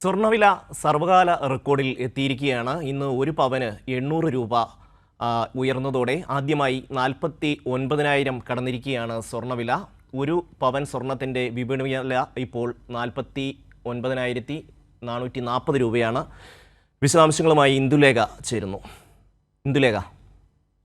സ്വർണ്ണവില സർവകാല റെക്കോർഡിൽ എത്തിയിരിക്കുകയാണ്. ഇന്ന് ഒരു പവന് 800 രൂപ ഉയർന്നതോടെ ആദ്യമായി 49,000 കടന്നിരിക്കുകയാണ് സ്വർണ്ണവില. ഒരു പവൻ സ്വർണത്തിൻ്റെ വിപണി വില ഇപ്പോൾ 49,440 രൂപയാണ്. വിശദാംശങ്ങളുമായി ഇന്ദുലേഖ ചേരുന്നു. ഇന്ദുലേഖ,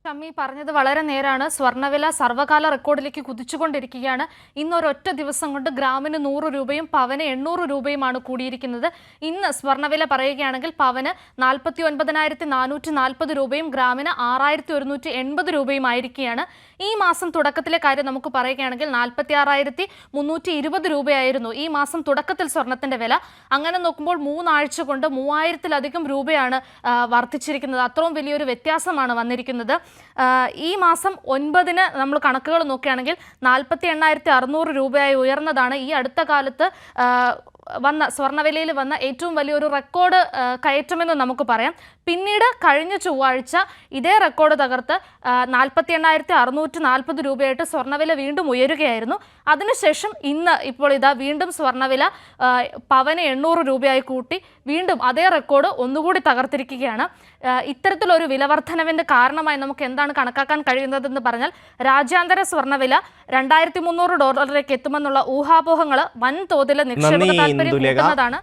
ഷമ്മി പറഞ്ഞത് വളരെ നേരാണ്. സ്വർണ്ണവില സർവകാല റെക്കോർഡിലേക്ക് കുതിച്ചുകൊണ്ടിരിക്കുകയാണ്. ഇന്നൊരൊറ്റ ദിവസം കൊണ്ട് ഗ്രാമിന് 100 രൂപയും പവന് 800 രൂപയുമാണ് കൂടിയിരിക്കുന്നത്. ഇന്ന് സ്വർണ്ണവില പറയുകയാണെങ്കിൽ പവന് 49,440 രൂപയും ഗ്രാമിന് 6,180 രൂപയും ആയിരിക്കുകയാണ്. ഈ മാസം തുടക്കത്തിലെ കാര്യം നമുക്ക് പറയുകയാണെങ്കിൽ 46,320 രൂപയായിരുന്നു ഈ മാസം തുടക്കത്തിൽ സ്വർണത്തിന്റെ വില. അങ്ങനെ നോക്കുമ്പോൾ 3 ആഴ്ച കൊണ്ട് 3000-ലധികം രൂപയാണ് വർദ്ധിച്ചിരിക്കുന്നത്. അത്രയും വലിയൊരു വ്യത്യാസമാണ് വന്നിരിക്കുന്നത്. ഈ മാസം 9-ന് നമ്മൾ കണക്കുകൾ നോക്കുകയാണെങ്കിൽ 48,600 രൂപയായി ഉയർന്നതാണ് ഈ അടുത്ത കാലത്ത് വന്ന സ്വർണ്ണവിലയിൽ വന്ന ഏറ്റവും വലിയൊരു റെക്കോർഡ് കയറ്റമെന്ന് നമുക്ക് പറയാം. പിന്നീട് കഴിഞ്ഞ ചൊവ്വാഴ്ച ഇതേ റെക്കോർഡ് തകർത്ത് 48,640 രൂപയായിട്ട് സ്വർണ്ണവില വീണ്ടും ഉയരുകയായിരുന്നു. അതിനുശേഷം ഇന്ന് ഇപ്പോൾ ഇതാ വീണ്ടും സ്വർണ്ണവില പവന് 800 രൂപയായി കൂട്ടി വീണ്ടും അതേ റെക്കോർഡ് ഒന്നുകൂടി തകർത്തിരിക്കുകയാണ്. ഇത്തരത്തിലൊരു വിലവർദ്ധനവിൻ്റെ കാരണമായി നമുക്ക് എന്താണ് കണക്കാക്കാൻ കഴിയുന്നതെന്ന് പറഞ്ഞാൽ രാജ്യാന്തര സ്വർണ്ണവില $2,300 എത്തുമെന്നുള്ള ഊഹാപോഹങ്ങൾ വൻതോതിൽ നിക്ഷേപക താല്പര്യം കൂട്ടുന്നതാണ്.